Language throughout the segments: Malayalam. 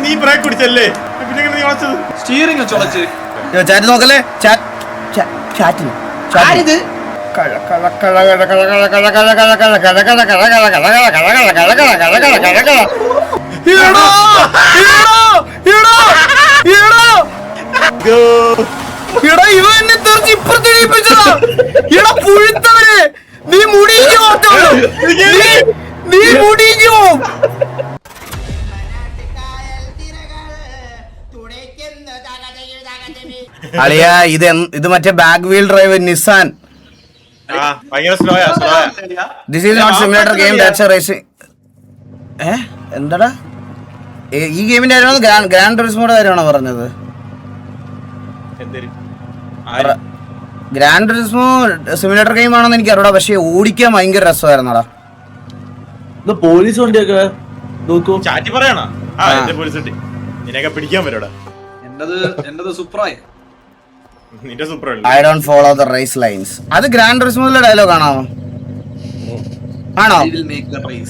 നീ ബ്രേക്ക് പിടിച്ചല്ലേ പിന്നെ നീ വളച്ചത് സ്റ്റീറിംഗ് ചുളച്ച് ചാറ്റ് നോക്കല്ലേ ചാറ്റിന് ഇവ എന്നെ തെറിച്ച് ഇപ്പുറത്തേടിപ്പിച്ചതാ. എടാ പുഴുത്തവരെ, നീ മുടിഞ്ഞു നീ മുടിഞ്ഞു. അളിയ ഇത് മറ്റേ back wheel drive Nissan. This is not simulator game, that's a racing. എന്താടാ ഈ ഗെയിമിന്റെ കാര്യമാണോ ഗ്രാൻഡ് ടൂറിസ്മോയുടെ കാര്യമാണോ പറഞ്ഞത്? ഗ്രാൻഡ് ടൂറിസ്മോ സിമുലേറ്റർ ഗെയിം ആണെന്ന് എനിക്ക് അറിയാം, പക്ഷെ ഓടിക്കാൻ ഭയങ്കര രസമായിരുന്നടാ. പോലീസ് വണ്ടിയൊക്കെ നോക്കൂ. ചാറ്റി പറയണോ? നിനക്കെ പിടിക്കാൻ പറ്റൂടാ. എന്റത് സൂപ്പറായി. നിന്റെ super. I don't follow the race lines. അത് ഗ്രാൻഡ് ടൂറിസ്മോയിലെ ഡയലോഗ് ആണോ? ആണോ?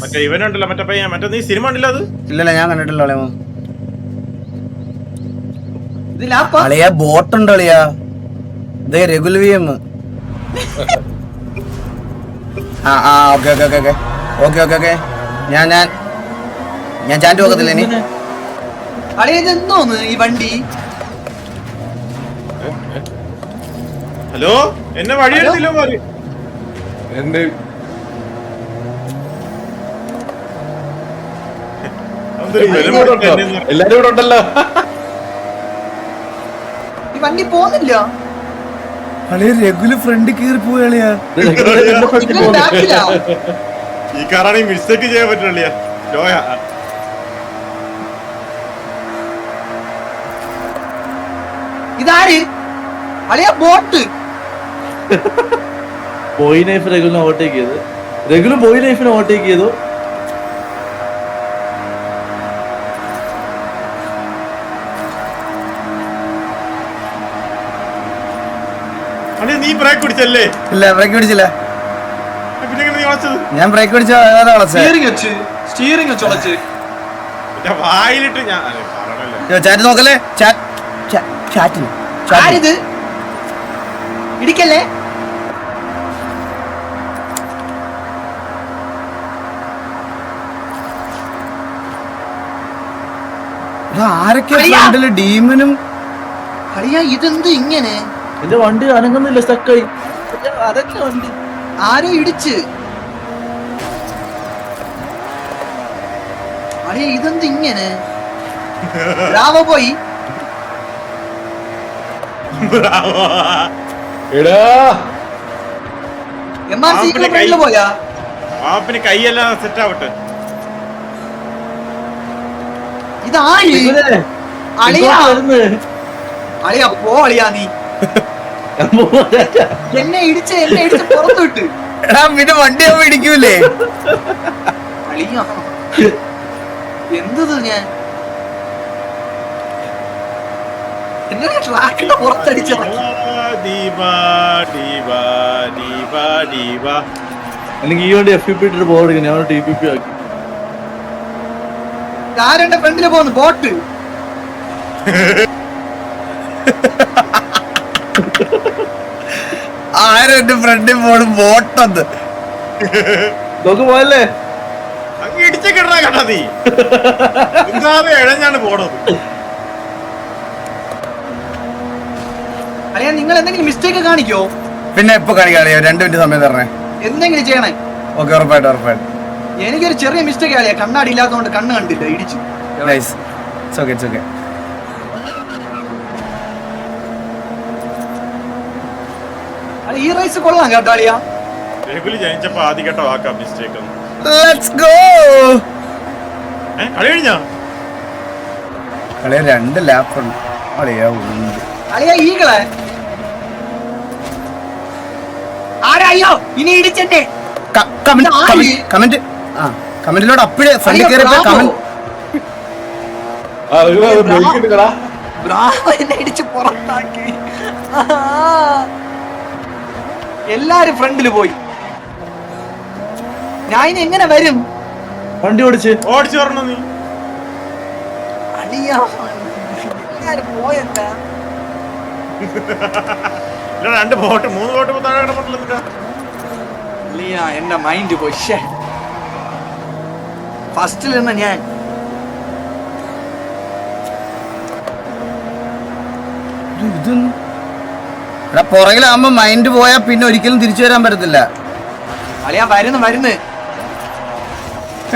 മറ്റേ ഇവനുണ്ടല്ലോ മറ്റേ പയ്യൻ, മറ്റേ നീ സിനിമ ഉണ്ടല്ലോ അത്? ഇല്ലല്ല, ഞാൻ കണ്ടിട്ടില്ല. അളിയ ബോട്ടുണ്ട് അളിയാ, റെഗുലർ VM. ഓക്കെ ഞാൻ ചാറ്റ് നോക്കത്തില്ല ഇനി. ഈ വണ്ടി ഹലോ, എന്നെ വഴിയെടുത്തില്ലോ മാറി. എല്ലാരും ഇവിടെ ഉണ്ടല്ലോ. ഈ വണ്ടി പോകുന്നില്ല. അളിയ റെഗുലർ ഫ്രണ്ട് കീറി പോയാളിയാ. ഈ കാറാണെങ്കിൽ മിസ്റ്റേക്ക് ചെയ്യാൻ പറ്റില്ല. ഇതാര് അളിയ boat? Boy knife regular overtake ചെയ്ത്, റെഗുലർ ബോയ് നൈഫിനെ ഓവർടേക്ക് ചെയ്തു. നീ ബ്രേക്ക് പിടിച്ചല്ലേ? ഇല്ല, ബ്രേക്ക് പിടിച്ചില്ല. പിന്നെ നീ വളച്ചത്? ഞാൻ ബ്രേക്ക് പിടിച്ച സ്റ്റീറിംഗ് ചുളച്ച് വായിലിട്ട് ഞാൻ ചാറ്റ് നോക്കല്ലേ ചാറ്റിന് ഇടിക്കല്ലേ. ആരൊക്കെ ഡീമനും. അളിയ ഇതെന്ത് ഇങ്ങനെ? എന്റെ വണ്ടി അനങ്ങുന്നില്ല, സ്റ്റക്കായി. അതൊക്കെ വണ്ടി ആരോ ഇടിച്ച്. അളിയ ഇതെന്ത് ഇങ്ങനെ? പോയി പോയാ പാപ്പിന് കൈയെല്ലാം സെറ്റ് ആവട്ടെ. ഇതാര്? അളിയ പോ അളിയാ, നീ എന്നെ ഇടിച്ച് പുറത്തു വിട്ട്. പിന്നെ വണ്ടിയാവുമ്പോ ഇടിക്കൂലേ? അളിയ എന്തത്? ഞാൻ എങ്ങനെ ട്രാക്കിന്റെ പുറത്തടിച്ച? അല്ലെങ്കിൽ ഈ വണ്ടി FPP ഇട്ടിട്ട് പോകണം, ഞാൻ TPP ആക്കി. ആരെന്റെ ഫ്രണ്ടില് പോകുന്നു ബോട്ട്? ആരും എന്റെ ഫ്രണ്ടിൽ പോണും ബോട്ടത് നോക്ക് പോയല്ലേ. ഇടിച്ചിട്ടാ കേട്ടാ നീ എന്താതെ ഇഴഞ്ഞാണ് പോണത്. അളിയാ, നിങ്ങൾ എന്തെങ്കിലും മിസ്റ്റേക്ക് കാണിക്കോ? പിന്നെ എപ്പോ കാണിക്കാളിയോ? 2 മിനിറ്റ് സമയം തരണേ. എന്തെങ്കിലും ചെയ്യണേ. ഓക്കെ, ഉറപ്പായിട്ട്. എനിക്കൊരു ചെറിയ മിസ്റ്റേക്ക് ആളിയാ, കണ്ണാടി ഇല്ലാത്തതുകൊണ്ട് കണ്ണ് കണ്ടില്ല, ഇടിച്ചു. നൈസ്. It's okay. ഈ റേസ് കൊള്ളാം കേട്ടോ അളിയാ. ജനിച്ചപ്പോ ആദ്യ കേട്ടോ ആക്കാം മിസ്റ്റേക്ക്. Let's go. കളി കഴിഞ്ഞാ? കളിയ 2 ലാപ്പ് ഉണ്ട്. അളിയാ ഈകളെ ആരായോ ഇനി ഇടിച്ചേ? കമന്റിലോട് അപ്പഴേ ഫ്രണ്ട് കയറിയപ്പോ കമന്റ് എന്നെ ഇടിച്ച് പുറത്താക്കി. എല്ലാരും ഫ്രണ്ടില് പോയി. ഞാൻ ഇനി എങ്ങനെ വരും? വണ്ടി ഓടിച്ചു പറഞ്ഞു നീ. പോയല്ല ഇല്ല 2 ബോട്ട് 3 ബോട്ട് താഴെ കിടപ്പുണ്ടല്ലോ. എന്റെ മൈൻഡ് പോയി. ഫസ്റ്റിൽ നിന്ന് ഞാൻ പുറകിലാകുമ്പോ മൈൻഡ് പോയാ പിന്നെ ഒരിക്കലും തിരിച്ചു വരാൻ പറ്റത്തില്ല. അളിയാ വരുന്നു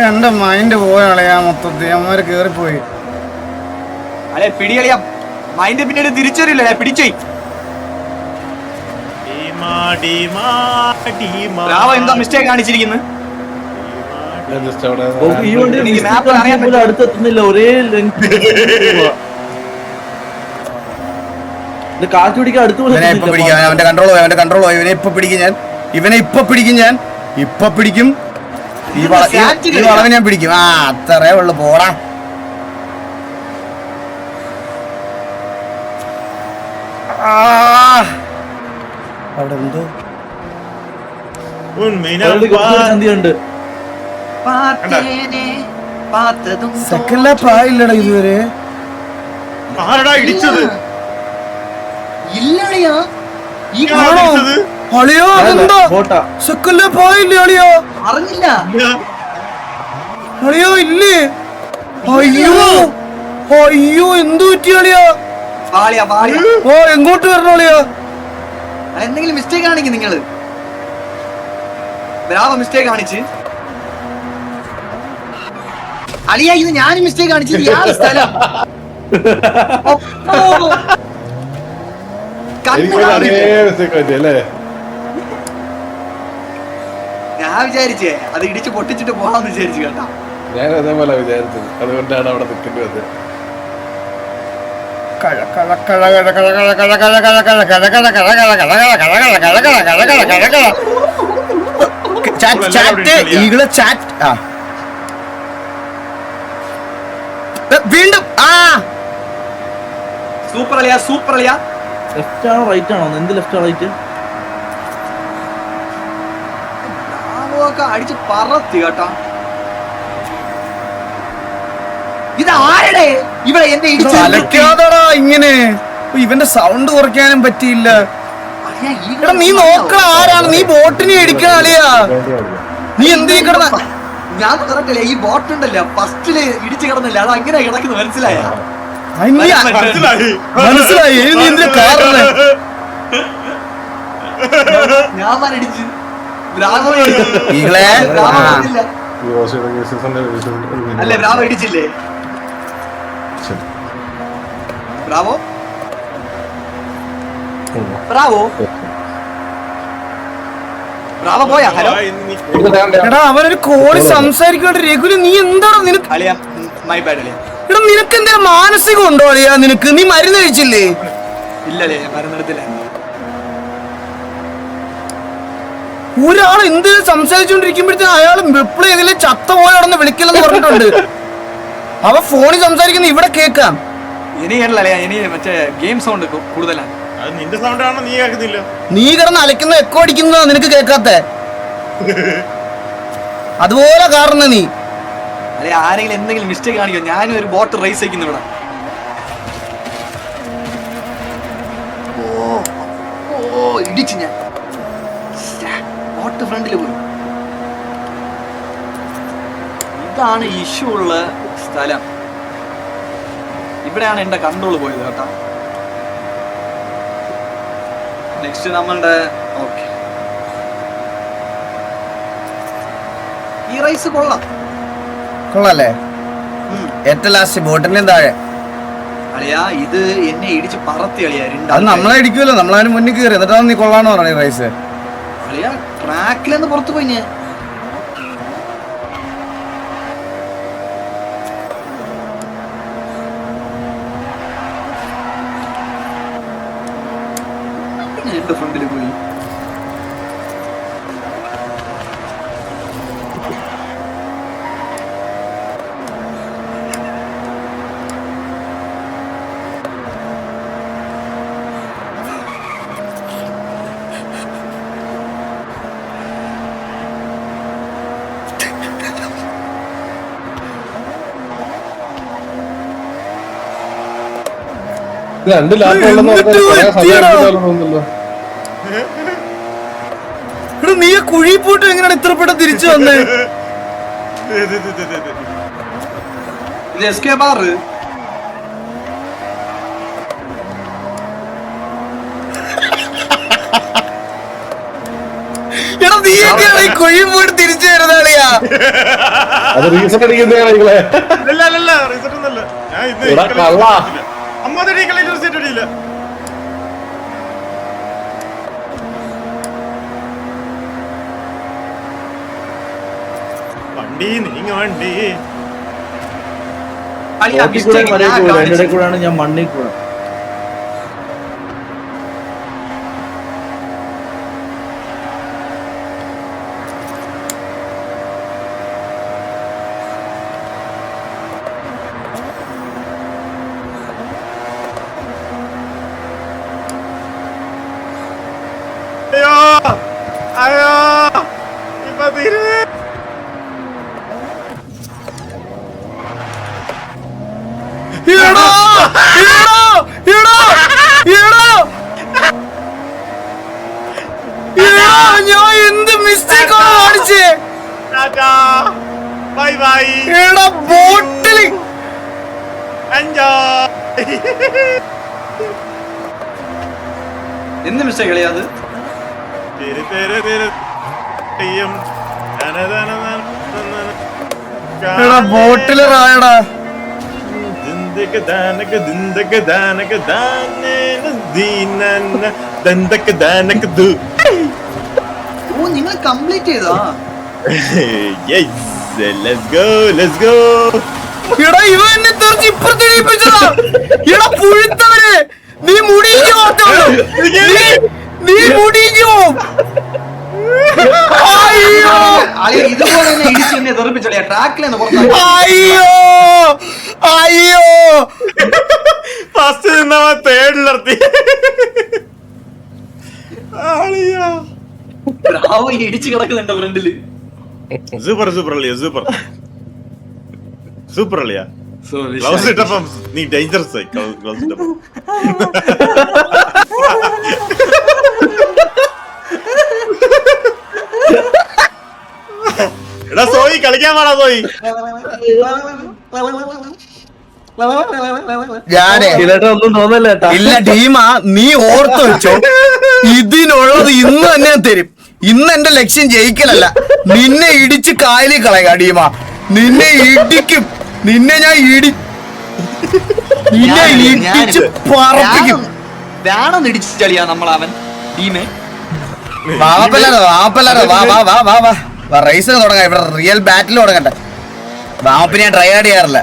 എന്റെ മൈൻഡ് പോയാളയാ മൊത്തത്തിൽ അമ്മമാര് കേറിപ്പോയി. അല്ലെ പിടികളിയാ മൈൻഡ് പിന്നീട് തിരിച്ചു വരില്ല. പിടിച്ചോയി എന്താ മിസ്റ്റേക്ക് കാണിച്ചിരിക്കുന്നത്? ഈ വണ്ടി അടുത്തെത്തുന്നില്ല, ഒരേ കാറ്റ് പിടിക്കാൻ അടുത്ത് അവന്റെ കൺട്രോൾ പോയി. ഇവനെ ഇപ്പൊ പിടിക്കും. ഈ വളവ് ഞാൻ പിടിക്കും. അത്രേ ഉള്ളു. പോടാ. അവിടെ എന്തോ ചന്തിയുണ്ട്. സെക്കൻഡ് ലാപ്പ് ആയില്ലടാ ഇതുവരെ. ആരടാ ഇടിച്ചത്? ഇല്ലളിയാ അളിയോ എന്താ സെക്കൻഡ് ലാപ്പ് ആയില്ലേ അളിയോ? അറിഞ്ഞില്ല അളിയോ ഇല്ലേ? അയ്യോ എന്തു പറ്റി അളിയോ? ഓ എങ്ങോട്ട് വരണോ അളിയോ? എന്തെങ്കിലും മിസ്റ്റേക്ക് കാണിക്കും നിങ്ങള്. ബ്രാവോ മിസ്റ്റേക്ക് കാണിച്ച്. അളിയാ ഇത് ഞാനും മിസ്റ്റേക്ക് കാണിച്ചത്. ഇയാളെ സ്ഥലം ഞാൻ വിചാരിച്ചേ അത് ഇടിച്ച് പൊട്ടിച്ചിട്ട് പോകാന്ന് വിചാരിച്ചു കേട്ടാ. ഞാൻ അതേപോലെ വിചാരിച്ചത്, അതുകൊണ്ടാണ് അവിടെ നിൽക്കേണ്ടി വന്നത്. വീണ്ടും സൂപ്പർ അളിയാ. ലെഫ്റ്റ് ആണോ റൈറ്റ് ആണോ? എന്ത് ലെഫ്റ്റ് റൈറ്റ്? അടിച്ച് പറത്തി കേട്ടാ. ഇതാരുടെ ഇവിടെ എന്നെ ഇടിച്ചാടാ ഇങ്ങനെ? ഇവന്റെ സൗണ്ട് കുറയ്ക്കാനും പറ്റിയില്ല. നീ നോക്കണ ആരാണ്? നീ ബോട്ടിനെ ഇടിക്കണ അളിയാ. നീ എന്ത് കിടന്ന? ഞാൻ പറഞ്ഞില്ല ഈ ബോട്ട് ഉണ്ടല്ലോ ഫസ്റ്റില് ഇടിച്ചു കിടന്നില്ല. അത് അങ്ങനെ കിടക്കുന്നു. മനസ്സിലായി. നീ എന്തിനാ കാരണം? ഞാൻ പറഞ്ഞിടിച്ചു. അല്ലേ ബ്രാവോ ഇടിച്ചില്ലേ? ബ്രാവോ പോയാ? ഹലോ എടാ അവനൊരു കോളി സംസാരിക്കോട്ടെ രഘുല്. നീ എന്താണ് നിനക്ക്? അളിയാ മൈ ബാഡ് അളിയാ. എടാ നിനക്ക് എന്താ മാനസികം ഉണ്ടോ അളിയാ? നിനക്ക് നീ മരുന്ന് കഴിച്ചില്ലേ? ഇല്ലല്ലേ മരുന്നെടുത്തില്ല. ഒരാൾ എന്ത് സംസാരിച്ചോണ്ടിരിക്കുമ്പോഴത്തേക്കും അയാൾ റിപ്ലൈ ചെയ്തില്ലേ ചത്ത പോയാണെന്ന് വിളിക്കില്ലെന്ന് പറഞ്ഞിട്ടുണ്ട്. അവ ഫോണിൽ സംസാരിക്കുന്ന ഇവിടെ കേക്കാം. ഇനി ഇനി മറ്റേ ഗെയിം സൗണ്ട് കൂടുതലാണ്. നിന്റെ സൗണ്ട് ആണോ? നീ കേൾക്കുന്നില്ല. നീ കിടന്ന് അലക്കുന്ന എക്കോ അടിക്കുന്നതാ നിനക്ക് കേക്കാത്ത. അതുപോലെ കാരണം നീ അല്ലെ ആരെങ്കിലും എന്തെങ്കിലും മിസ്റ്റേക്ക് കാണിക്കോ? ഞാനും ഒരു ബോട്ട് റേസ് വയ്ക്കുന്നു ഇവിടെ. ഓ ഇടിച്ചു ഞാൻ. ബോട്ട് ഫ്രണ്ടിൽ പോയി. ഇതാണ് ഇഷ്യൂ ഉള്ള സ്ഥലം. ഇവിടെയാണ് എന്റെ കൺട്രോൾ പോയത് കേട്ടാ. നെക്സ്റ്റ് നമ്മളുടെ ഓക്കെ ഈ റൈസ് കൊള്ളാല്ലേ? ഏറ്റവും ലാസ്റ്റ് ബോട്ടിന്റെ താഴെ അളിയാ ഇത് എന്നെ ഇടിച്ച് പറത്തി അളിയാ. അത് നമ്മളെ ഇടിക്കുമല്ലോ, നമ്മളതിന് മുന്നിൽ കയറി എന്നിട്ടാണ് നീ കൊള്ളാന്ന് പറഞ്ഞ റൈസ്. അളിയാ ട്രാക്കിലെന്ന് പുറത്തു പോയി ഞാൻ. എന്റെ ഫ്രണ്ടിൽ പോയി. രണ്ട് ലാപ്പ് ഉണ്ടെന്ന് തോന്നുന്നല്ലോ. എടാ നീ കുഴി പോയിട്ട് എങ്ങനെയാണ് ഇത്ര പെട്ടെന്ന് തിരിച്ചു വന്നേ? ഇത് എസ്കേപ്പ് ആറ് എടാ നീയൊക്കെയാണ് ഈ കുഴി പോയിട്ട് തിരിച്ചു വരുന്നതാളിയാ. അത് റീസെറ്റ് അടിക്കുന്നതാണ് നിങ്ങളെ. റിസൾട്ട് ഒന്നല്ല. ഞാൻ ഇത് എടാ കള്ളാ. 50 കളിയിൽ റിസൾട്ട് അടിയില്ല. വണ്ടി നീങ്ങ വണ്ടി. അളിയാ റോട്ടിൽ കൂടെ മലയിൽ കൂടെ അതിന്റെ ഇടയിൽ കൂടെയാണ് ഞാൻ മണ്ണിൽ കൂടെ. അയ്യോ അയ്യോ ഇപ്പൊ തീരെ. എടാ, എടാ, എടാ, എടാ. എടാ, ഞാൻ എന്ത് മിസ്റ്റേക്ക് ആണ് കാണിച്ചേ? ടാറ്റാ ബൈ ബൈ എടാ ബോട്ടില് എൻജോയ്. എന്ത് മിസ്റ്റേക്ക് കളിയാ അത്? തിരി തിരി തിരി തെയ്യം. എടാ ബോട്ടില് റായടാ. ദിന്ദക ദാനക ദിന്ദക ദാനക ദാനേന ദീനന ദന്തക ദാനക ദു. ഓ നിങ്ങൾ കംപ്ലീറ്റ് ചെയ്താ? Yes let's go let's go. എടാ ഇവ എന്നെ തെറിച്ച് ഇപ്പുറത്ത് ഇടിപ്പിച്ചതാ. എടാ പുഴുത്തവരെ, നീ മുടിയിക്ക് പോകത്തുള്ളൂ. നീ മുടിയിക്ക് പോവും. അയ്യോ അളിയ ഇതുപോലെ തന്നെ ഇടിച്ച് എന്നെ തെറിപ്പിച്ചളിയാ. ട്രാക്കിലെന്ന് പുറത്താക്കി. അയ്യോ അയ്യോ. ഫസ്റ്റ് നിന്നവ തേർഡിലെത്തി. ആളിയാ ബ്രാവോ ഈ ഇടിച്ച് കിടക്കുന്നുണ്ട് ഫ്രണ്ടില്. സൂപ്പർ സൂപ്പർ അളിയാ സൂപ്പർ സൂപ്പർ അളിയാ. സോറി ഗ്ലൗസ് ഇട്ടപ്പം നീ ഡേഞ്ചറസ് ആയി. ഗ്ലൗസ് ഇട്ടപ്പം എടാ സോയി കളിക്കാൻ പാടാ സോയി. ഞാനേ ഇതിലേട്ടാ ഒന്നും തോന്നല്ല കേട്ടാ. ഇല്ല ടീമാ, നീ ഓർത്ത് വെച്ചോ, ഇതിനുള്ളത് ഇന്ന് തന്നെ ഞാൻ തരും. ഇന്ന് എന്റെ ലക്ഷ്യം ജയിക്കലല്ല, നിന്നെ ഇടിച്ച് കായലിൽ കളയാ ടീമാ. നിന്നെ ഇടിക്കും, നിന്നെ ഞാൻ നിന്നെ ഇടിച്ച് പറപ്പിക്കും. വേണം ഇടിച്ചളിയാ നമ്മളവൻ ടീമേ. വാപ്പല്ലാതെ വാ വാ വാ വാ വാ വാ റേസ് തുടങ്ങാം. ഇവിടെ റിയൽ ബാറ്റിൽ തുടങ്ങട്ടെ. വാപ്പിനെ ഞാൻ ട്രൈ ആഡ് ചെയ്യാറില്ല.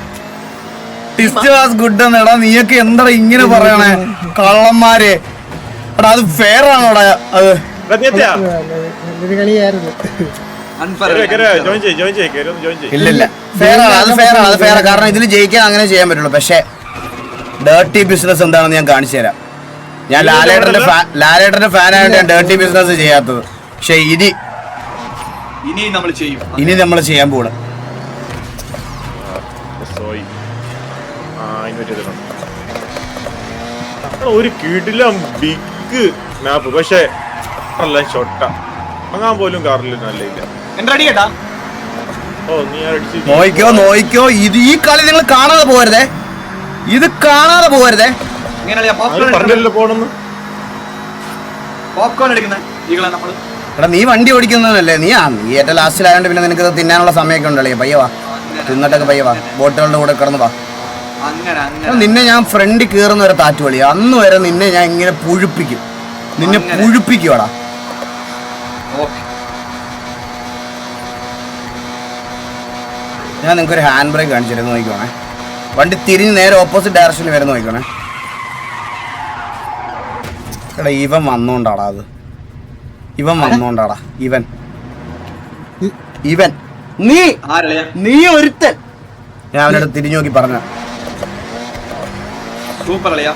ടിസ്റ്റ് വാസ് ഗുഡ് എന്നെടാ. നീയൊക്കെ എന്താ ഇങ്ങനെ പറയണേ കള്ളന്മാരെ? എടാ അത് ഫെയർ ആണോടാ അത്? ഇല്ലില്ല, ഫെയർ ആണ്, അത് ഫെയർ ആണ്, അത് ഫെയർ. കാരണം ഇതിൽ ജയിക്കാൻ അങ്ങനെ ചെയ്യാൻ പറ്റുള്ളൂ. പക്ഷെ ഡേർട്ടി ബിസിനസ് എന്താണെന്ന് ഞാൻ കാണിച്ചു തരാം. ഞാൻ ലാലേട്ടന്റെ ഫാനായിട്ട് ഞാൻ ഡേർട്ടി ബിസിനസ് ചെയ്യാത്തത്. പക്ഷെ ഇനി നമ്മൾ ചെയ്യും. ഇനി നമ്മൾ ചെയ്യാൻ പോകണം. ഒരു കിടിലം ബിഗ് മാപ്പ്. പക്ഷെ ഷോട്ട അങ്ങാൻ പോലും കാറിൽ നല്ലില്ല. എന്റെ റെഡി കേട്ടാ. ഓ നീ നോയിക്കോ ഇത് ഈ കളി നിങ്ങൾ കാണാതെ പോകരുതേ. ഇത് കാണാതെ പോകരുതേ. പറഞ്ഞല്ലോ പോണെന്ന്. പോപ്കോൺ എടുക്കുന്നേ ഈകളെ നമ്മള്. എടാ നീ വണ്ടി ഓടിക്കുന്നതല്ലേ? നീ ഏറ്റവും ലാസ്റ്റിലായോണ്ട് പിന്നെ നിനക്ക് തിന്നാനുള്ള സമയമൊക്കെ ഉണ്ടല്ലേ. പയ്യ വാ, തിന്നിട്ടൊക്കെ പയ്യ വാ, ബോട്ടുകളുടെ കൂടെ കിടന്ന് വാ. നിന്നെ ഞാൻ ഫ്രണ്ടിൽ കയറുന്ന വരെ താറ്റ് കളിയാ. അന്ന് വരെ നിന്നെ ഞാൻ ഇങ്ങനെ പുഴുപ്പിക്കും. നിന്നെ പുഴുപ്പിക്കുവാടാ. ഞാൻ നിങ്ങൾക്കൊരു ഹാൻഡ് ബ്രേക്ക് കാണിച്ചിരുന്നു, നോക്കിക്കോണേ. വണ്ടി തിരിഞ്ഞ് നേരെ ഓപ്പോസിറ്റ് ഡയറക്ഷനിൽ വരുന്ന നോക്കിക്കോണേ. എടാ ഇവൻ വന്നോണ്ടാടാ അത്. ഇവൻ വന്നോണ്ടാടാ. ഇവൻ നീ ഒരുത്തൻ. ഞാൻ അവനോട് തിരിഞ്ഞു നോക്കി പറഞ്ഞ സൂപ്പർ അളിയാ.